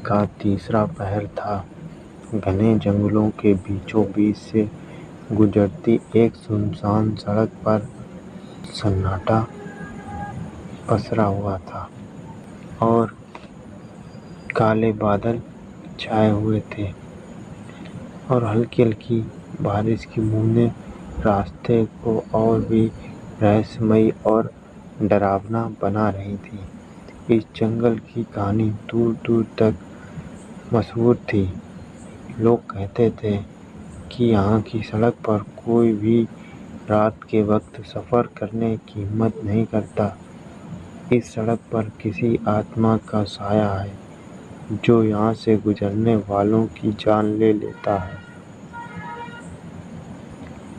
का तीसरा पहर था। घने जंगलों के बीचों बीच से गुजरती एक सुनसान सड़क पर सन्नाटा पसरा हुआ था और काले बादल छाए हुए थे और हल्की हल्की बारिश की बूंदें रास्ते को और भी रहस्यमयी और डरावना बना रही थी। इस जंगल की कहानी दूर दूर तक मशहूर थी। लोग कहते थे कि यहाँ की सड़क पर कोई भी रात के वक्त सफ़र करने की हिम्मत नहीं करता। इस सड़क पर किसी आत्मा का साया है जो यहाँ से गुजरने वालों की जान ले लेता है।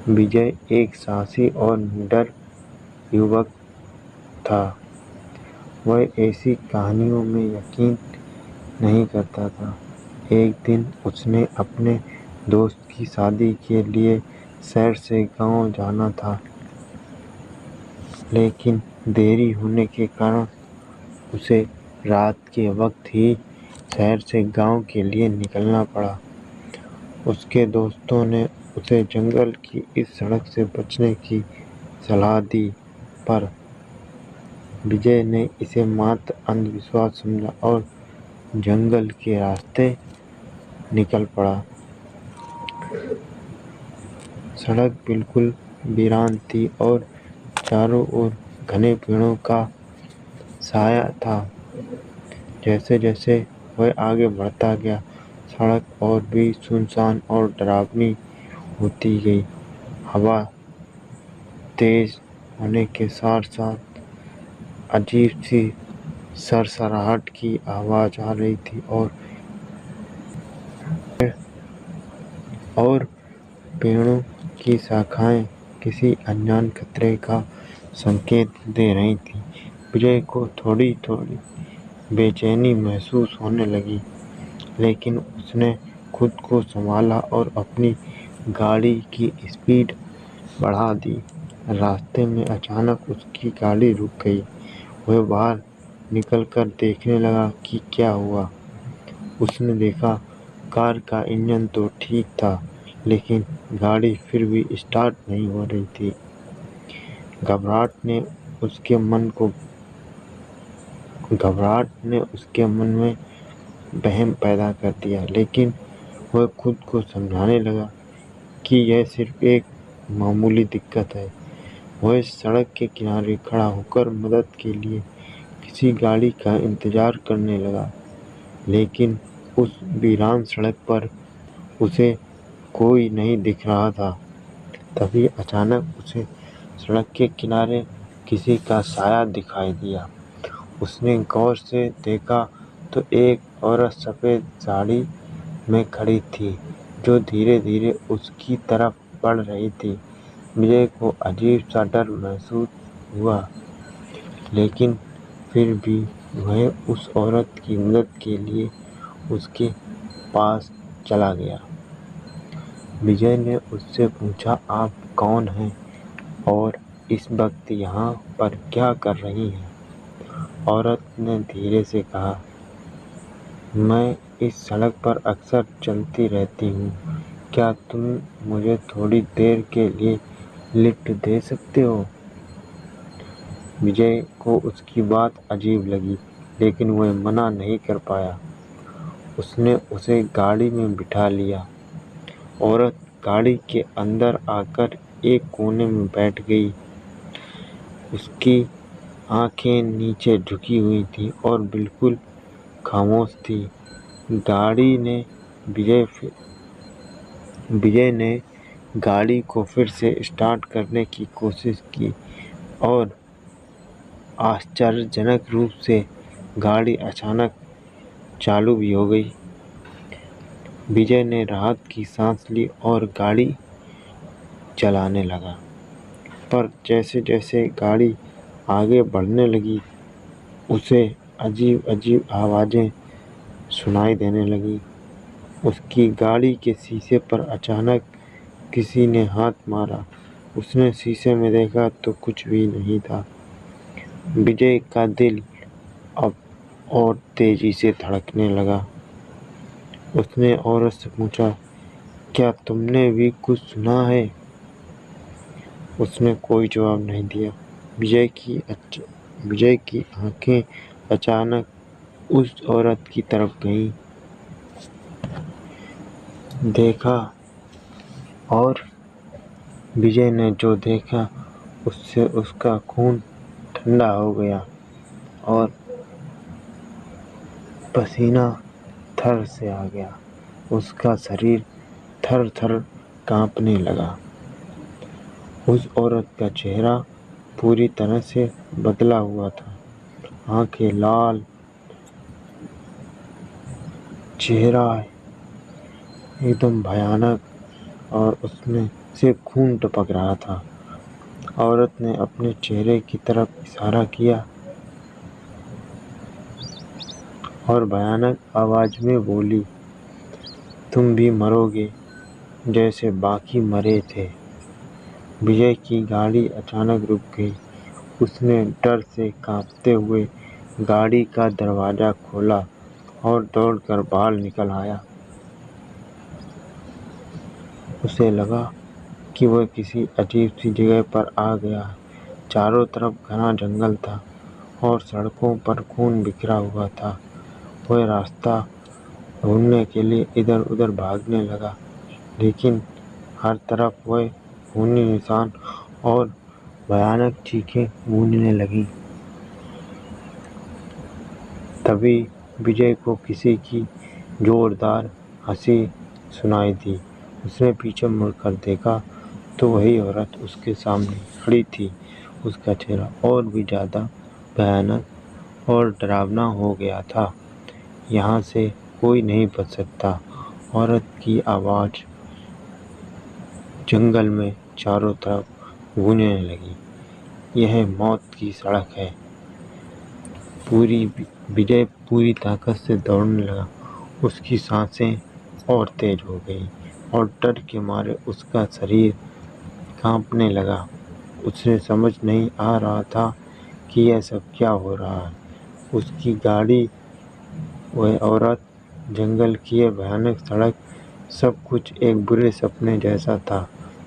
विजय एक साहसी और निडर युवक था। वह ऐसी कहानियों में यकीन नहीं करता था। एक दिन उसने अपने दोस्त की शादी के लिए शहर से गांव जाना था, लेकिन देरी होने के कारण उसे रात के वक्त ही शहर से गांव के लिए निकलना पड़ा। उसके दोस्तों ने उसे जंगल की इस सड़क से बचने की सलाह दी, पर विजय ने इसे मात्र अंधविश्वास समझा और जंगल के रास्ते निकल पड़ा। सड़क बिल्कुल वीरान थी और चारों ओर घने पेड़ों का साया था। जैसे जैसे वह आगे बढ़ता गया, सड़क और भी सुनसान और डरावनी होती गई। हवा तेज होने के साथ साथ अजीब सी सरसराहट की आवाज़ आ रही थी और पेड़ों की शाखाएं किसी अनजान खतरे का संकेत दे रही थीं। विजय को थोड़ी थोड़ी बेचैनी महसूस होने लगी, लेकिन उसने खुद को संभाला और अपनी गाड़ी की स्पीड बढ़ा दी। रास्ते में अचानक उसकी गाड़ी रुक गई। वह बाहर निकलकर देखने लगा कि क्या हुआ। उसने देखा कार का इंजन तो ठीक था, लेकिन गाड़ी फिर भी स्टार्ट नहीं हो रही थी। घबराहट ने उसके मन में वहम पैदा कर दिया, लेकिन वह खुद को समझाने लगा कि यह सिर्फ एक मामूली दिक्कत है। वह सड़क के किनारे खड़ा होकर मदद के लिए किसी गाड़ी का इंतजार करने लगा, लेकिन उस वीरान सड़क पर उसे कोई नहीं दिख रहा था। तभी अचानक उसे सड़क के किनारे किसी का साया दिखाई दिया। उसने गौर से देखा तो एक औरत सफ़ेद साड़ी में खड़ी थी, जो धीरे धीरे उसकी तरफ बढ़ रही थी। विजय को अजीब सा डर महसूस हुआ, लेकिन फिर भी वह उस औरत की मदद के लिए उसके पास चला गया। विजय ने उससे पूछा, आप कौन हैं और इस वक्त यहाँ पर क्या कर रही हैं? औरत ने धीरे से कहा, मैं इस सड़क पर अक्सर चलती रहती हूँ। क्या तुम मुझे थोड़ी देर के लिए लिफ्ट दे सकते हो? विजय को उसकी बात अजीब लगी, लेकिन वह मना नहीं कर पाया। उसने उसे गाड़ी में बिठा लिया। औरत गाड़ी के अंदर आकर एक कोने में बैठ गई। उसकी आंखें नीचे झुकी हुई थीं और बिल्कुल खामोश थी। विजय ने गाड़ी को फिर से स्टार्ट करने की कोशिश की और आश्चर्यजनक रूप से गाड़ी अचानक चालू भी हो गई। विजय ने राहत की सांस ली और गाड़ी चलाने लगा, पर जैसे जैसे गाड़ी आगे बढ़ने लगी, उसे अजीब अजीब आवाज़ें सुनाई देने लगी। उसकी गाड़ी के शीशे पर अचानक किसी ने हाथ मारा। उसने शीशे में देखा तो कुछ भी नहीं था। विजय का दिल अब और तेजी से धड़कने लगा। उसने औरत से पूछा, क्या तुमने भी कुछ सुना है? उसने कोई जवाब नहीं दिया। विजय की आंखें अचानक उस औरत की तरफ गईं। देखा, और विजय ने जो देखा उससे उसका खून ठंडा हो गया और पसीना थर से आ गया। उसका शरीर थर थर कांपने लगा। उस औरत का चेहरा पूरी तरह से बदला हुआ था। आंखें लाल, चेहरा एकदम भयानक, और उसमें से खून टपक रहा था। औरत ने अपने चेहरे की तरफ इशारा किया और भयानक आवाज में बोली, तुम भी मरोगे जैसे बाकी मरे थे। विजय की गाड़ी अचानक रुक गई। उसने डर से कांपते हुए गाड़ी का दरवाजा खोला और दौड़कर बाहर निकल आया। उसे लगा कि वह किसी अजीब सी जगह पर आ गया है। चारों तरफ घना जंगल था और सड़कों पर खून बिखरा हुआ था। वह रास्ता ढूंढने के लिए इधर उधर भागने लगा, लेकिन हर तरफ वह खूनी निशान और भयानक चीखें गूंजने लगीं। तभी विजय को किसी की जोरदार हंसी सुनाई दी। उसने पीछे मुड़कर देखा तो वही औरत उसके सामने खड़ी थी। उसका चेहरा और भी ज़्यादा भयानक और डरावना हो गया था। यहाँ से कोई नहीं बच सकता। औरत की आवाज़ जंगल में चारों तरफ गूंजने लगी। यह मौत की सड़क है। विजय पूरी ताकत से दौड़ने लगा। उसकी सांसें और तेज हो गई और डर के मारे उसका शरीर कांपने लगा। उसे समझ नहीं आ रहा था कि यह सब क्या हो रहा है। उसकी गाड़ी, वह औरत, जंगल की यह भयानक सड़क, सब कुछ एक बुरे सपने जैसा था।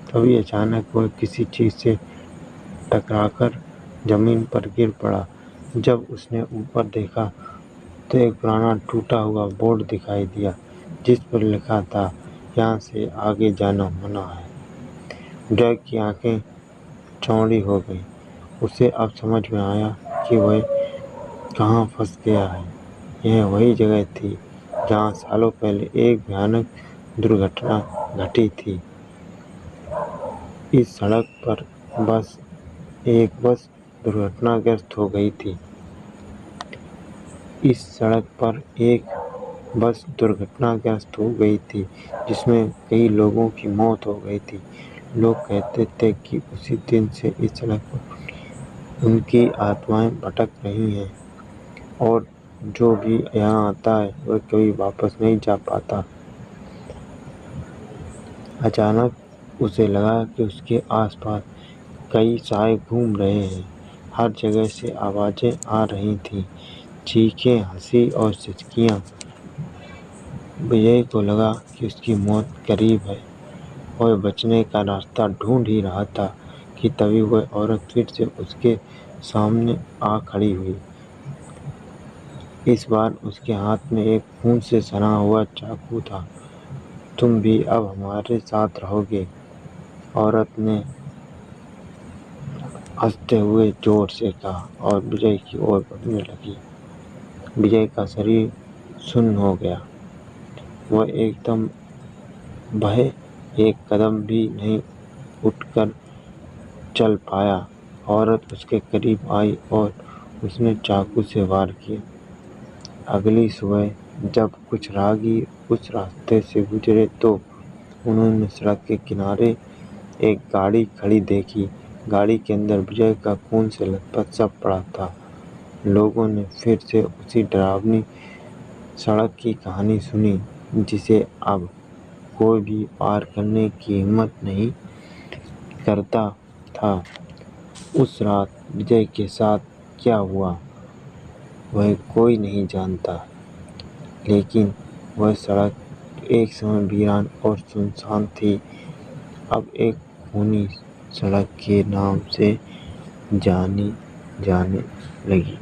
तभी अचानक वह किसी चीज़ से टकराकर जमीन पर गिर पड़ा। जब उसने ऊपर देखा तो एक पुराना टूटा हुआ बोर्ड दिखाई दिया, जिस पर लिखा था, यहाँ से आगे जाना मना है। विजय की आंखें चौड़ी हो गईं। उसे अब समझ में आया कि वह कहाँ फंस गया है। यह वही जगह थी जहाँ सालों पहले एक भयानक दुर्घटना घटी थी। इस सड़क पर एक बस दुर्घटनाग्रस्त हो गई थी। इस सड़क पर एक बस दुर्घटनाग्रस्त हो गई थी, जिसमें कई लोगों की मौत हो गई थी। लोग कहते थे कि उसी दिन से इस सड़क पर उनकी आत्माएं भटक रही हैं और जो भी यहाँ आता है वह कभी वापस नहीं जा पाता। अचानक उसे लगा कि उसके आसपास कई साए घूम रहे हैं। हर जगह से आवाज़ें आ रही थीं, चीखें, हंसी और सिसकियाँ। विजय को लगा कि उसकी मौत करीब है। वह बचने का रास्ता ढूंढ ही रहा था कि तभी वह औरत फिर से उसके सामने आ खड़ी हुई। इस बार उसके हाथ में एक खून से सना हुआ चाकू था। तुम भी अब हमारे साथ रहोगे, औरत ने हंसते हुए जोर से कहा और विजय की ओर बढ़ने लगी। विजय का शरीर सुन्न हो गया। वह एकदम बहे एक कदम भी नहीं उठकर चल पाया। औरत उसके करीब आई और उसने चाकू से वार किया। अगली सुबह जब कुछ राहगीर उस रास्ते से गुजरे तो उन्होंने सड़क के किनारे एक गाड़ी खड़ी देखी। गाड़ी के अंदर विजय का खून से लथपथ शव पड़ा था। लोगों ने फिर से उसी डरावनी सड़क की कहानी सुनी, जिसे अब कोई भी पार करने की हिम्मत नहीं करता था। उस रात विजय के साथ क्या हुआ वह कोई नहीं जानता, लेकिन वह सड़क एक समय वीरान और सुनसान थी, अब एक खूनी सड़क के नाम से जानी जाने लगी।